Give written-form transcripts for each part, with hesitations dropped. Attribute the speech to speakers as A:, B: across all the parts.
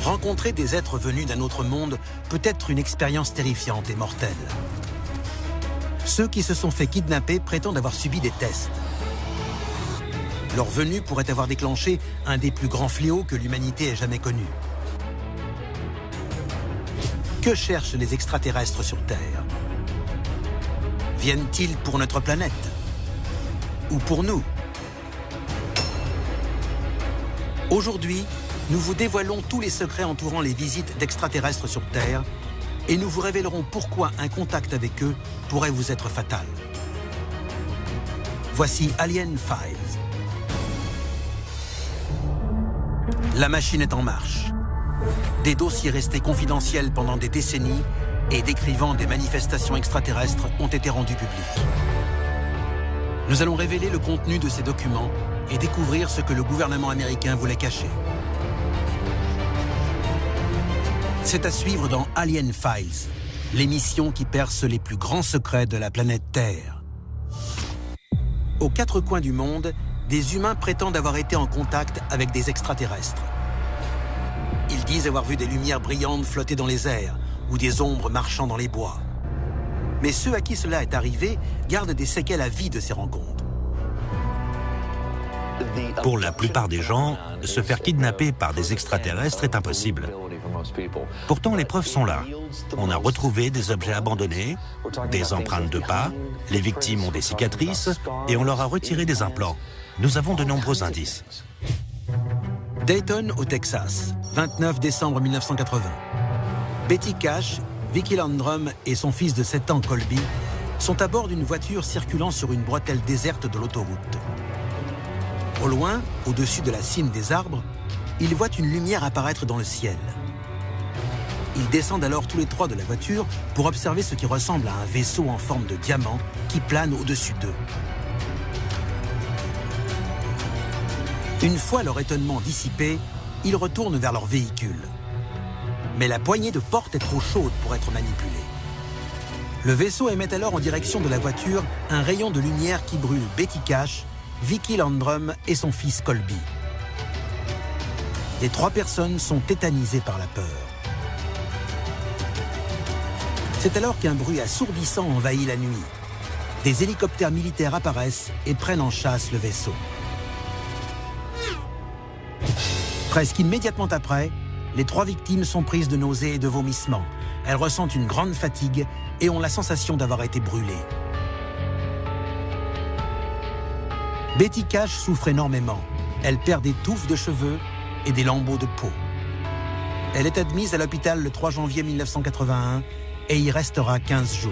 A: Rencontrer des êtres venus d'un autre monde peut être une expérience terrifiante et mortelle. Ceux qui se sont fait kidnapper prétendent avoir subi des tests. Leur venue pourrait avoir déclenché un des plus grands fléaux que l'humanité ait jamais connu. Que cherchent les extraterrestres sur Terre? Viennent-ils pour notre planète? Ou pour nous? Aujourd'hui, nous vous dévoilons tous les secrets entourant les visites d'extraterrestres sur Terre et nous vous révélerons pourquoi un contact avec eux pourrait vous être fatal. Voici Alien Files. La machine est en marche. Des dossiers restés confidentiels pendant des décennies et décrivant des manifestations extraterrestres ont été rendus publics. Nous allons révéler le contenu de ces documents et découvrir ce que le gouvernement américain voulait cacher. C'est à suivre dans Alien Files, l'émission qui perce les plus grands secrets de la planète Terre. Aux quatre coins du monde, des humains prétendent avoir été en contact avec des extraterrestres. Ils disent avoir vu des lumières brillantes flotter dans les airs ou des ombres marchant dans les bois. Mais ceux à qui cela est arrivé gardent des séquelles à vie de ces rencontres.
B: Pour la plupart des gens, se faire kidnapper par des extraterrestres est impossible. Pourtant, les preuves sont là. On a retrouvé des objets abandonnés, des empreintes de pas, les victimes ont des cicatrices et on leur a retiré des implants. Nous avons de nombreux indices.
A: Dayton, au Texas, 29 décembre 1980. Betty Cash, Vicky Landrum et son fils de 7 ans, Colby, sont à bord d'une voiture circulant sur une bretelle déserte de l'autoroute. Au loin, au-dessus de la cime des arbres, ils voient une lumière apparaître dans le ciel. Ils descendent alors tous les trois de la voiture pour observer ce qui ressemble à un vaisseau en forme de diamant qui plane au-dessus d'eux. Une fois leur étonnement dissipé, ils retournent vers leur véhicule. Mais la poignée de porte est trop chaude pour être manipulée. Le vaisseau émet alors en direction de la voiture un rayon de lumière qui brûle Betty Cash, Vicky Landrum et son fils Colby. Les trois personnes sont tétanisées par la peur. C'est alors qu'un bruit assourdissant envahit la nuit. Des hélicoptères militaires apparaissent et prennent en chasse le vaisseau. Presque immédiatement après, les trois victimes sont prises de nausées et de vomissements. Elles ressentent une grande fatigue et ont la sensation d'avoir été brûlées. Betty Cash souffre énormément. Elle perd des touffes de cheveux et des lambeaux de peau. Elle est admise à l'hôpital le 3 janvier 1981 et y restera 15 jours.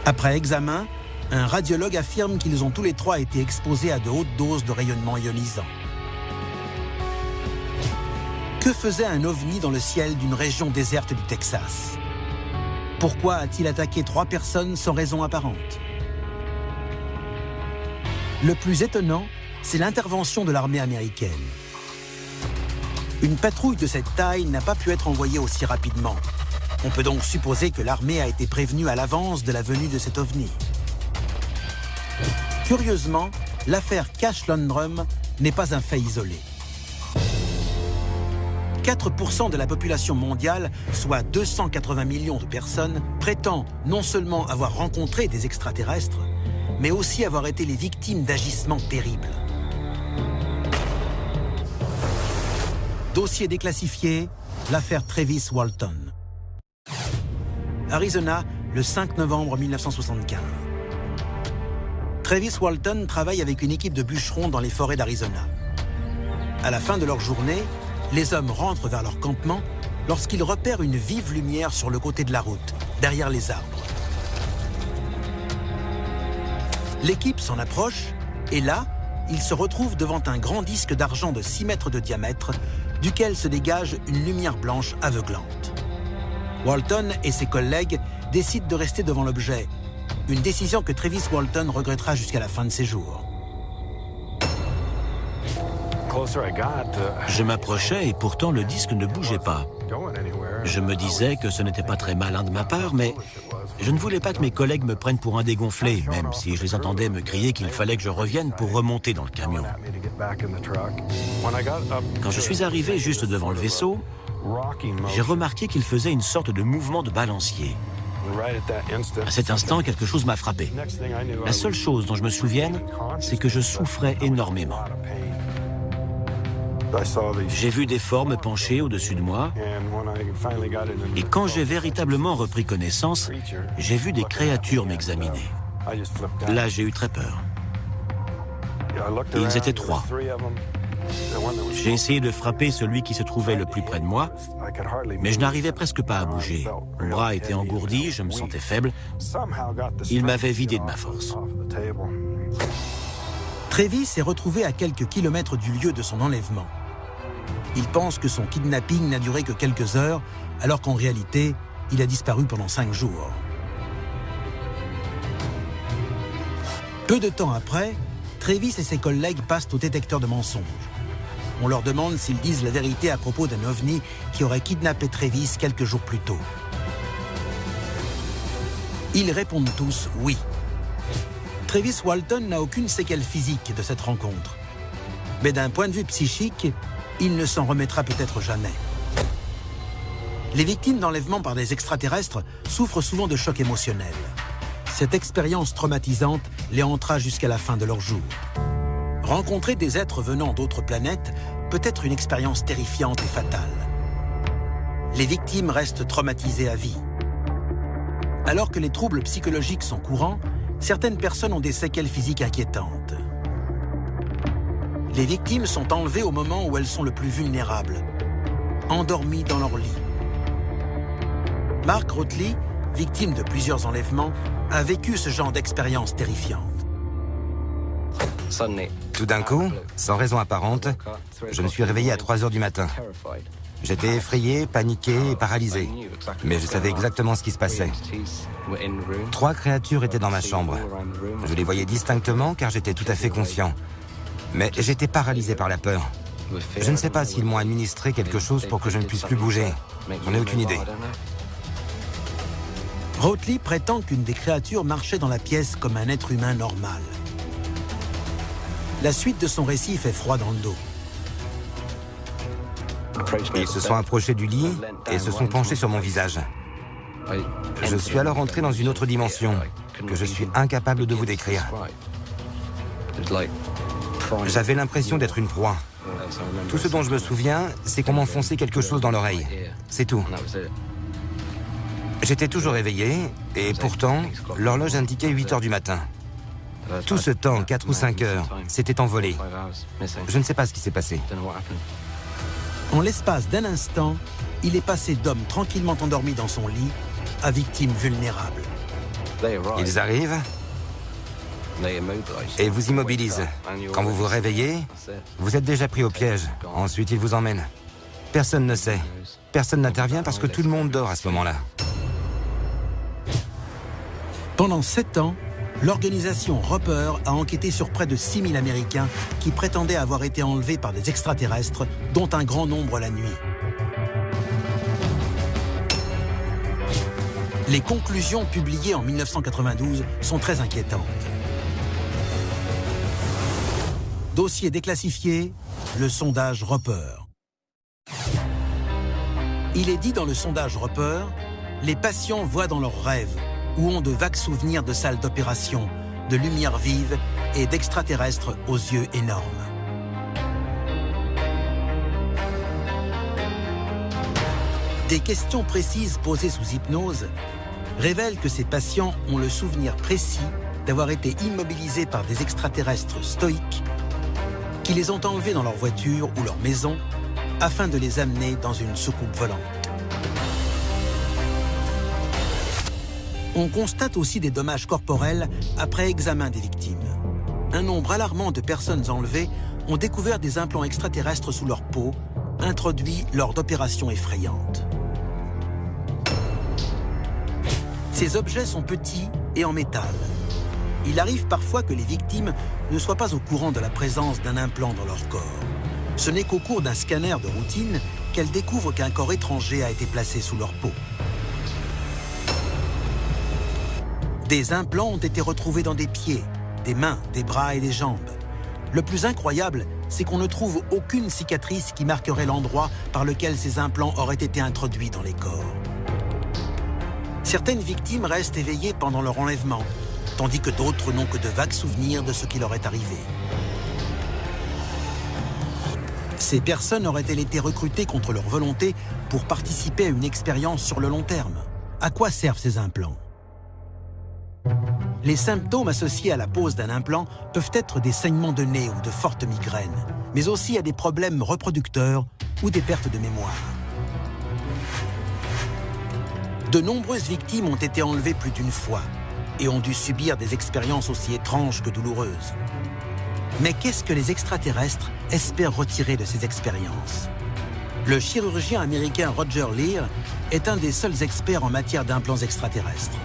A: Après examen, un radiologue affirme qu'ils ont tous les trois été exposés à de hautes doses de rayonnement ionisant. Que faisait un ovni dans le ciel d'une région déserte du Texas? Pourquoi a-t-il attaqué trois personnes sans raison apparente? Le plus étonnant, c'est l'intervention de l'armée américaine. Une patrouille de cette taille n'a pas pu être envoyée aussi rapidement. On peut donc supposer que l'armée a été prévenue à l'avance de la venue de cet ovni. Curieusement, l'affaire Cash Landrum n'est pas un fait isolé. 4% de la population mondiale, soit 280 millions de personnes, prétend non seulement avoir rencontré des extraterrestres, mais aussi avoir été les victimes d'agissements terribles. Dossier déclassifié, l'affaire Travis Walton. Arizona, le 5 novembre 1975. Travis Walton travaille avec une équipe de bûcherons dans les forêts d'Arizona. À la fin de leur journée, les hommes rentrent vers leur campement lorsqu'ils repèrent une vive lumière sur le côté de la route, derrière les arbres. L'équipe s'en approche et là, ils se retrouvent devant un grand disque d'argent de 6 mètres de diamètre, duquel se dégage une lumière blanche aveuglante. Walton et ses collègues décident de rester devant l'objet, une décision que Travis Walton regrettera jusqu'à la fin de ses jours.
B: Je m'approchais et pourtant le disque ne bougeait pas.
A: Je me disais que ce n'était pas très malin de ma part, mais je ne voulais pas que mes collègues me prennent pour un dégonflé, même si je les entendais me crier qu'il fallait que je revienne pour remonter dans le camion. Quand je suis arrivé juste devant le vaisseau, j'ai remarqué qu'il faisait une sorte de mouvement de balancier. À cet instant, quelque chose m'a frappé. La seule chose dont je me souvienne, c'est que je souffrais énormément. J'ai vu des formes penchées au-dessus de moi, et quand j'ai véritablement repris connaissance, j'ai vu des créatures m'examiner. Là, j'ai eu très peur. Ils étaient 3. J'ai essayé de frapper celui qui se trouvait le plus près de moi, mais je n'arrivais presque pas à bouger. Mon bras était engourdi, je me sentais faible. Il m'avait vidé de ma force. Travis s'est retrouvé à quelques kilomètres du lieu de son enlèvement. Il pense que son kidnapping n'a duré que quelques heures, alors qu'en réalité, il a disparu pendant 5 jours. Peu de temps après, Travis et ses collègues passent au détecteur de mensonges. On leur demande s'ils disent la vérité à propos d'un ovni qui aurait kidnappé Travis quelques jours plus tôt. Ils répondent tous oui. Travis Walton n'a aucune séquelle physique de cette rencontre. Mais d'un point de vue psychique, il ne s'en remettra peut-être jamais. Les victimes d'enlèvement par des extraterrestres souffrent souvent de chocs émotionnels. Cette expérience traumatisante les hantera jusqu'à la fin de leur jour. Rencontrer des êtres venant d'autres planètes peut être une expérience terrifiante et fatale. Les victimes restent traumatisées à vie. Alors que les troubles psychologiques sont courants, certaines personnes ont des séquelles physiques inquiétantes. Les victimes sont enlevées au moment où elles sont le plus vulnérables, endormies dans leur lit. Mark Rotley, victime de plusieurs enlèvements, a vécu ce genre d'expérience terrifiante.
C: Tout d'un coup, sans raison apparente, je me suis réveillé à 3 heures du matin. J'étais effrayé, paniqué et paralysé. Mais je savais exactement ce qui se passait. 3 créatures étaient dans ma chambre. Je les voyais distinctement car j'étais tout à fait conscient. Mais j'étais paralysé par la peur. Je ne sais pas s'ils m'ont administré quelque chose pour que je ne puisse plus bouger. J'en ai aucune idée.
A: Rotley prétend qu'une des créatures marchait dans la pièce comme un être humain normal. La suite de son récit fait froid dans le dos.
C: Ils se sont approchés du lit et se sont penchés sur mon visage. Je suis alors entré dans une autre dimension que je suis incapable de vous décrire. J'avais l'impression d'être une proie. Tout ce dont je me souviens, c'est qu'on m'enfonçait quelque chose dans l'oreille. C'est tout. J'étais toujours éveillé et pourtant, l'horloge indiquait 8 heures du matin. Tout ce temps, 4 ou 5 heures, s'était envolé. Je ne sais pas ce qui s'est passé.
A: En l'espace d'un instant, il est passé d'homme tranquillement endormi dans son lit à victime vulnérable.
C: Ils arrivent et vous immobilisent. Quand vous vous réveillez, vous êtes déjà pris au piège. Ensuite, ils vous emmènent. Personne ne sait. Personne n'intervient parce que tout le monde dort à ce moment-là.
A: Pendant 7 ans, l'organisation Roper a enquêté sur près de 6000 Américains qui prétendaient avoir été enlevés par des extraterrestres, dont un grand nombre la nuit. Les conclusions publiées en 1992 sont très inquiétantes. Dossier déclassifié, le sondage Roper. Il est dit dans le sondage Roper, les patients voient dans leurs rêves ou ont de vagues souvenirs de salles d'opération, de lumière vive et d'extraterrestres aux yeux énormes. Des questions précises posées sous hypnose révèlent que ces patients ont le souvenir précis d'avoir été immobilisés par des extraterrestres stoïques qui les ont enlevés dans leur voiture ou leur maison afin de les amener dans une soucoupe volante. On constate aussi des dommages corporels après examen des victimes. Un nombre alarmant de personnes enlevées ont découvert des implants extraterrestres sous leur peau, introduits lors d'opérations effrayantes. Ces objets sont petits et en métal. Il arrive parfois que les victimes ne soient pas au courant de la présence d'un implant dans leur corps. Ce n'est qu'au cours d'un scanner de routine qu'elles découvrent qu'un corps étranger a été placé sous leur peau. Des implants ont été retrouvés dans des pieds, des mains, des bras et des jambes. Le plus incroyable, c'est qu'on ne trouve aucune cicatrice qui marquerait l'endroit par lequel ces implants auraient été introduits dans les corps. Certaines victimes restent éveillées pendant leur enlèvement, tandis que d'autres n'ont que de vagues souvenirs de ce qui leur est arrivé. Ces personnes auraient-elles été recrutées contre leur volonté pour participer à une expérience sur le long terme? À quoi servent ces implants? Les symptômes associés à la pose d'un implant peuvent être des saignements de nez ou de fortes migraines, mais aussi à des problèmes reproducteurs ou des pertes de mémoire. De nombreuses victimes ont été enlevées plus d'une fois et ont dû subir des expériences aussi étranges que douloureuses. Mais qu'est-ce que les extraterrestres espèrent retirer de ces expériences? Le chirurgien américain Roger Leir est un des seuls experts en matière d'implants extraterrestres.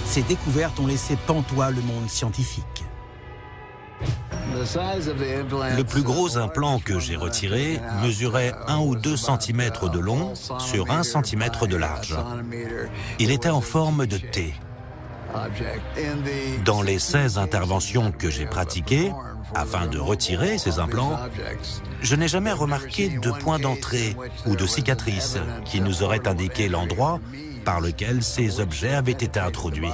A: Ces découvertes ont laissé pantois le monde scientifique.
B: Le plus gros implant que j'ai retiré mesurait 1 ou 2 cm de long sur 1 cm de large. Il était en forme de T. Dans les 16 interventions que j'ai pratiquées, afin de retirer ces implants, je n'ai jamais remarqué de point d'entrée ou de cicatrice qui nous auraient indiqué l'endroit par lequel ces objets avaient été introduits.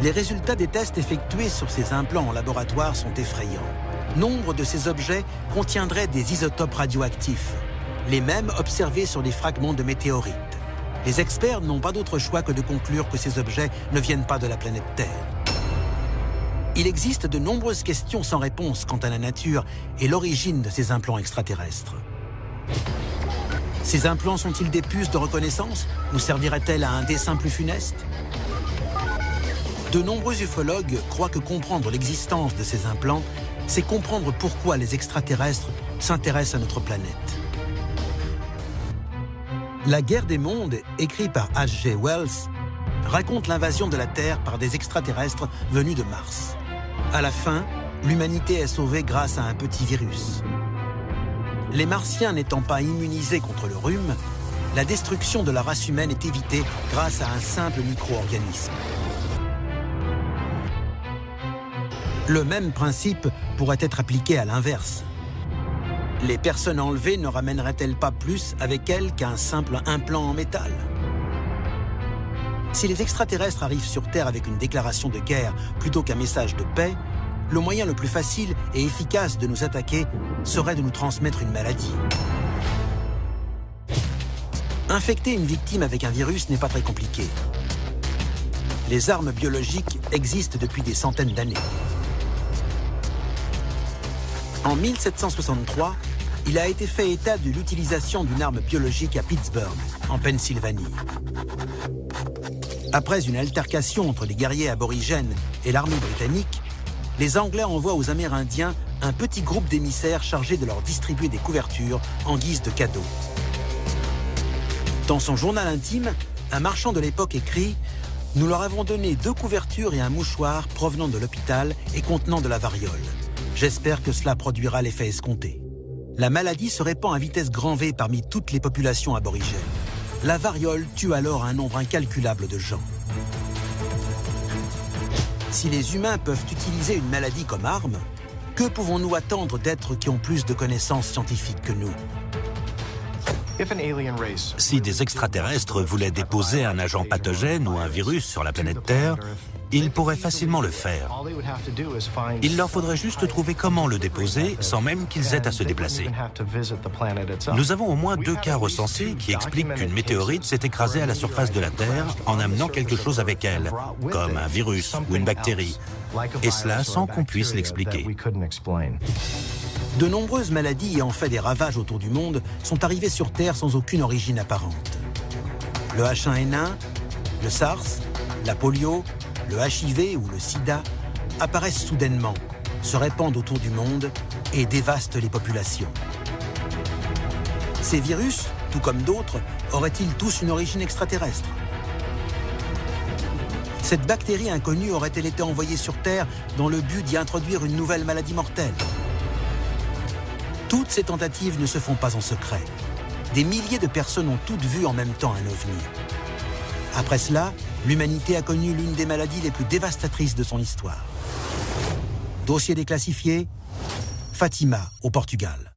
A: Les résultats des tests effectués sur ces implants en laboratoire sont effrayants. Nombre de ces objets contiendraient des isotopes radioactifs, les mêmes observés sur des fragments de météorites. Les experts n'ont pas d'autre choix que de conclure que ces objets ne viennent pas de la planète Terre. Il existe de nombreuses questions sans réponse quant à la nature et l'origine de ces implants extraterrestres. Ces implants sont-ils des puces de reconnaissance ou serviraient-elles à un dessein plus funeste? De nombreux ufologues croient que comprendre l'existence de ces implants, c'est comprendre pourquoi les extraterrestres s'intéressent à notre planète. La guerre des mondes, écrit par H.G. Wells, raconte l'invasion de la Terre par des extraterrestres venus de Mars. À la fin, l'humanité est sauvée grâce à un petit virus. Les Martiens n'étant pas immunisés contre le rhume, la destruction de la race humaine est évitée grâce à un simple micro-organisme. Le même principe pourrait être appliqué à l'inverse. Les personnes enlevées ne ramèneraient-elles pas plus avec elles qu'un simple implant en métal? Si les extraterrestres arrivent sur Terre avec une déclaration de guerre plutôt qu'un message de paix, le moyen le plus facile et efficace de nous attaquer serait de nous transmettre une maladie. Infecter une victime avec un virus n'est pas très compliqué. Les armes biologiques existent depuis des centaines d'années. En 1763, il a été fait état de l'utilisation d'une arme biologique à Pittsburgh, en Pennsylvanie. Après une altercation entre les guerriers aborigènes et l'armée britannique, les Anglais envoient aux Amérindiens un petit groupe d'émissaires chargés de leur distribuer des couvertures en guise de cadeaux. Dans son journal intime, un marchand de l'époque écrit « Nous leur avons donné 2 couvertures et un mouchoir provenant de l'hôpital et contenant de la variole. J'espère que cela produira l'effet escompté. » La maladie se répand à vitesse grand V parmi toutes les populations aborigènes. La variole tue alors un nombre incalculable de gens. Si les humains peuvent utiliser une maladie comme arme, que pouvons-nous attendre d'êtres qui ont plus de connaissances scientifiques que nous?
B: Si des extraterrestres voulaient déposer un agent pathogène ou un virus sur la planète Terre, ils pourraient facilement le faire. Il leur faudrait juste trouver comment le déposer sans même qu'ils aient à se déplacer. Nous avons au moins 2 cas recensés qui expliquent qu'une météorite s'est écrasée à la surface de la Terre en amenant quelque chose avec elle, comme un virus ou une bactérie, et cela sans qu'on puisse l'expliquer.
A: De nombreuses maladies ayant fait des ravages autour du monde sont arrivées sur Terre sans aucune origine apparente. Le H1N1, le SARS, la polio, le HIV ou le sida apparaissent soudainement, se répandent autour du monde et dévastent les populations. Ces virus, tout comme d'autres, auraient-ils tous une origine extraterrestre? Cette bactérie inconnue aurait-elle été envoyée sur Terre dans le but d'y introduire une nouvelle maladie mortelle? Toutes ces tentatives ne se font pas en secret. des milliers de personnes ont toutes vu en même temps un ovni. Après cela, l'humanité a connu l'une des maladies les plus dévastatrices de son histoire. Dossier déclassifié, Fatima, au Portugal.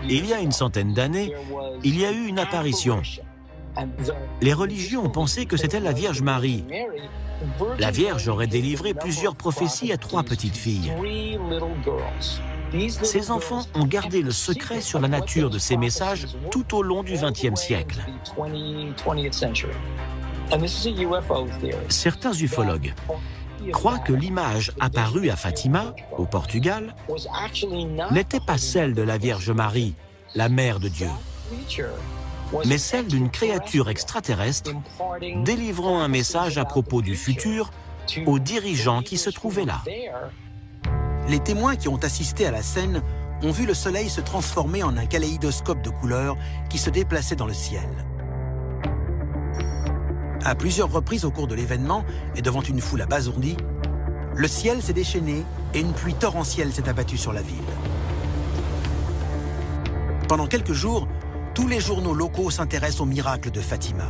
D: Il y a une centaine d'années, il y a eu une apparition. Les religions ont pensé que c'était la Vierge Marie. La Vierge aurait délivré plusieurs prophéties à 3 petites filles. Ces enfants ont gardé le secret sur la nature de ces messages tout au long du XXe siècle. Certains ufologues croient que l'image apparue à Fatima, au Portugal, n'était pas celle de la Vierge Marie, la mère de Dieu, mais celle d'une créature extraterrestre délivrant un message à propos du futur aux dirigeants qui se trouvaient là.
A: Les témoins qui ont assisté à la scène ont vu le soleil se transformer en un kaléidoscope de couleurs qui se déplaçait dans le ciel. À plusieurs reprises au cours de l'événement, et devant une foule abasourdie, le ciel s'est déchaîné et une pluie torrentielle s'est abattue sur la ville. Pendant quelques jours, tous les journaux locaux s'intéressent au miracle de Fatima.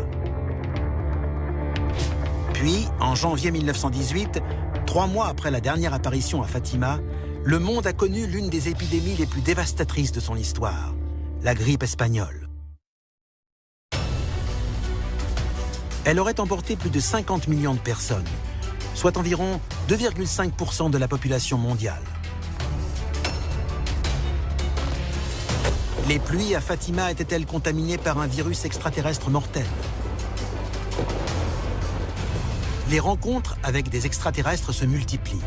A: Puis, en janvier 1918, 3 mois après la dernière apparition à Fatima, le monde a connu l'une des épidémies les plus dévastatrices de son histoire, la grippe espagnole. Elle aurait emporté plus de 50 millions de personnes, soit environ 2,5% de la population mondiale. Les pluies à Fatima étaient-elles contaminées par un virus extraterrestre mortel? Les rencontres avec des extraterrestres se multiplient.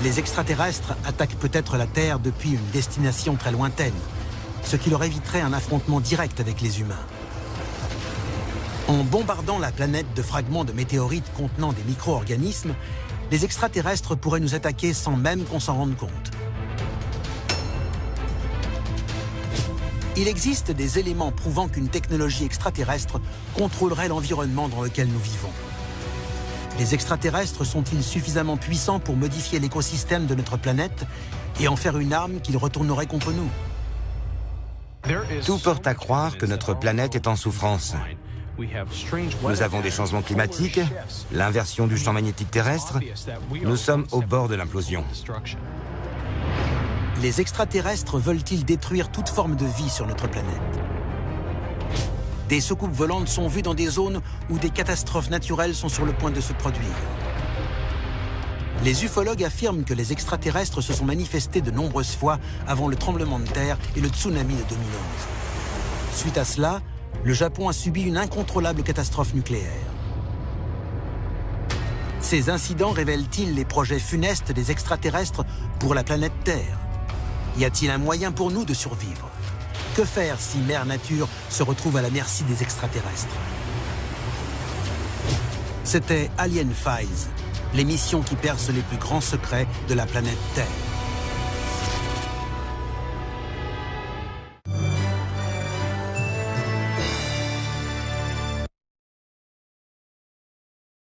A: Les extraterrestres attaquent peut-être la Terre depuis une destination très lointaine, ce qui leur éviterait un affrontement direct avec les humains. En bombardant la planète de fragments de météorites contenant des micro-organismes, les extraterrestres pourraient nous attaquer sans même qu'on s'en rende compte. Il existe des éléments prouvant qu'une technologie extraterrestre contrôlerait l'environnement dans lequel nous vivons. Les extraterrestres sont-ils suffisamment puissants pour modifier l'écosystème de notre planète et en faire une arme qu'ils retourneraient contre nous?
C: Tout porte à croire que notre planète est en souffrance. Nous avons des changements climatiques, l'inversion du champ magnétique terrestre. Nous sommes au bord de l'implosion.
A: Les extraterrestres veulent-ils détruire toute forme de vie sur notre planète? Des soucoupes volantes sont vues dans des zones où des catastrophes naturelles sont sur le point de se produire. Les ufologues affirment que les extraterrestres se sont manifestés de nombreuses fois avant le tremblement de terre et le tsunami de 2011. Suite à cela, le Japon a subi une incontrôlable catastrophe nucléaire. Ces incidents révèlent-ils les projets funestes des extraterrestres pour la planète Terre? Y a-t-il un moyen pour nous de survivre? Que faire si Mère Nature se retrouve à la merci des extraterrestres? C'était Alien Files, l'émission qui perce les plus grands secrets de la planète Terre.